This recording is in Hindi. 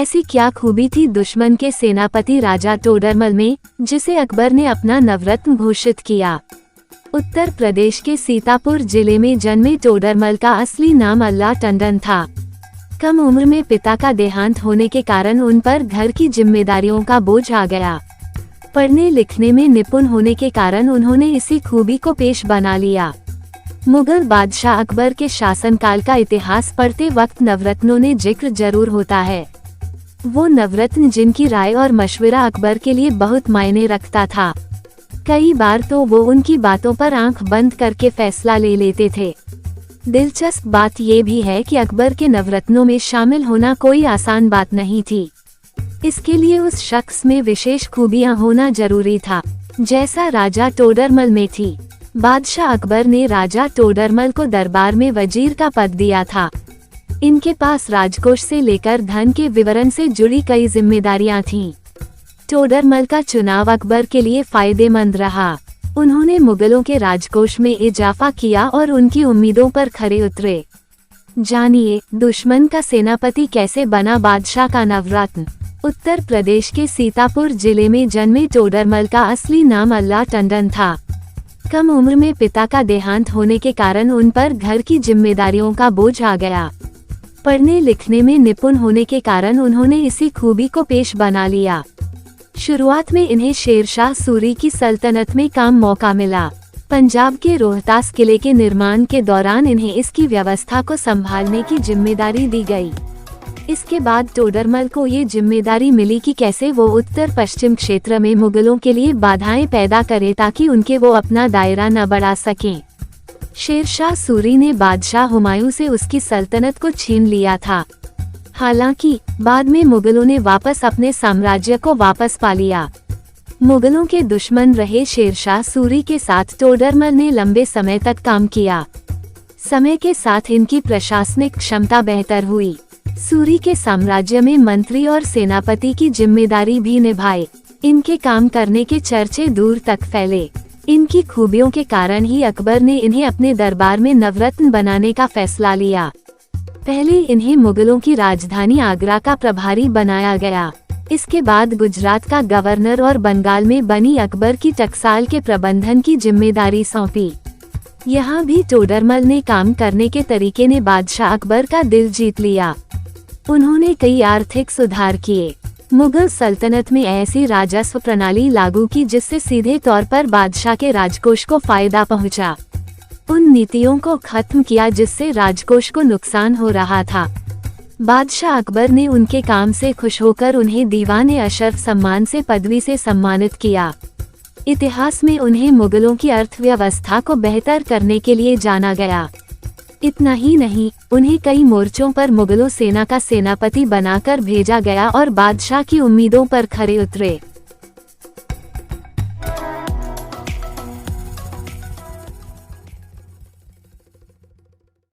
ऐसी क्या खूबी थी दुश्मन के सेनापति राजा टोडरमल में, जिसे अकबर ने अपना नवरत्न घोषित किया। उत्तर प्रदेश के सीतापुर जिले में जन्मे टोडरमल का असली नाम अल्लाह टंडन था। कम उम्र में पिता का देहांत होने के कारण उन पर घर की जिम्मेदारियों का बोझ आ गया। पढ़ने लिखने में निपुण होने के कारण उन्होंने इसी खूबी को पेश बना लिया। मुगल बादशाह अकबर के शासनकाल का इतिहास पढ़ते वक्त नवरत्नों ने जिक्र जरूर होता है। वो नवरत्न जिनकी राय और मशवरा अकबर के लिए बहुत मायने रखता था। कई बार तो वो उनकी बातों पर आंख बंद करके फैसला ले लेते थे। दिलचस्प बात ये भी है कि अकबर के नवरत्नों में शामिल होना कोई आसान बात नहीं थी। इसके लिए उस शख्स में विशेष खूबियां होना जरूरी था, जैसा राजा टोडरमल में थी। बादशाह अकबर ने राजा टोडरमल को दरबार में वजीर का पद दिया था। इनके पास राजकोष से लेकर धन के विवरण से जुड़ी कई जिम्मेदारियां थीं। टोडरमल का चुनाव अकबर के लिए फायदेमंद रहा। उन्होंने मुगलों के राजकोष में इजाफा किया और उनकी उम्मीदों पर खरे उतरे। जानिए, दुश्मन का सेनापति कैसे बना बादशाह का नवरत्न। उत्तर प्रदेश के सीतापुर जिले में जन्मे टोडरमल का असली नाम अल्लाह टंडन था। कम उम्र में पिता का देहांत होने के कारण उन पर घर की जिम्मेदारियों का बोझ आ गया। पढ़ने लिखने में निपुण होने के कारण उन्होंने इसी खूबी को पेश बना लिया। शुरुआत में इन्हें शेरशाह सूरी की सल्तनत में काम मौका मिला। पंजाब के रोहतास किले के निर्माण के दौरान इन्हें इसकी व्यवस्था को संभालने की जिम्मेदारी दी गई। इसके बाद टोडरमल को ये जिम्मेदारी मिली कि कैसे वो उत्तर पश्चिम क्षेत्र में मुगलों के लिए बाधाएं पैदा करे ताकि उनके वो अपना दायरा न बढ़ा सकें। शेरशाह सूरी ने बादशाह हुमायूं से उसकी सल्तनत को छीन लिया था। हालांकि बाद में मुगलों ने वापस अपने साम्राज्य को वापस पा लिया। मुगलों के दुश्मन रहे शेरशाह सूरी के साथ टोडरमल ने लंबे समय तक काम किया। समय के साथ इनकी प्रशासनिक क्षमता बेहतर हुई। सूरी के साम्राज्य में मंत्री और सेनापति की जिम्मेदारी भी निभाए। इनके काम करने के चर्चे दूर तक फैले। इनकी खूबियों के कारण ही अकबर ने इन्हें अपने दरबार में नवरत्न बनाने का फैसला लिया। पहले इन्हें मुगलों की राजधानी आगरा का प्रभारी बनाया गया। इसके बाद गुजरात का गवर्नर और बंगाल में बनी अकबर की टकसाल के प्रबंधन की जिम्मेदारी सौंपी। यहाँ भी टोडरमल ने काम करने के तरीके ने बादशाह अकबर का दिल जीत लिया। उन्होंने कई आर्थिक सुधार किए। मुगल सल्तनत में ऐसी राजस्व प्रणाली लागू की जिससे सीधे तौर पर बादशाह के राजकोष को फायदा पहुंचा। उन नीतियों को खत्म किया जिससे राजकोष को नुकसान हो रहा था। बादशाह अकबर ने उनके काम से खुश होकर उन्हें दीवाने अशरफ सम्मान से पदवी से सम्मानित किया। इतिहास में उन्हें मुगलों की अर्थव्यवस्था को बेहतर करने के लिए जाना गया। इतना ही नहीं, उन्हें कई मोर्चों पर मुगलों सेना का सेनापति बनाकर भेजा गया और बादशाह की उम्मीदों पर खरे उतरे।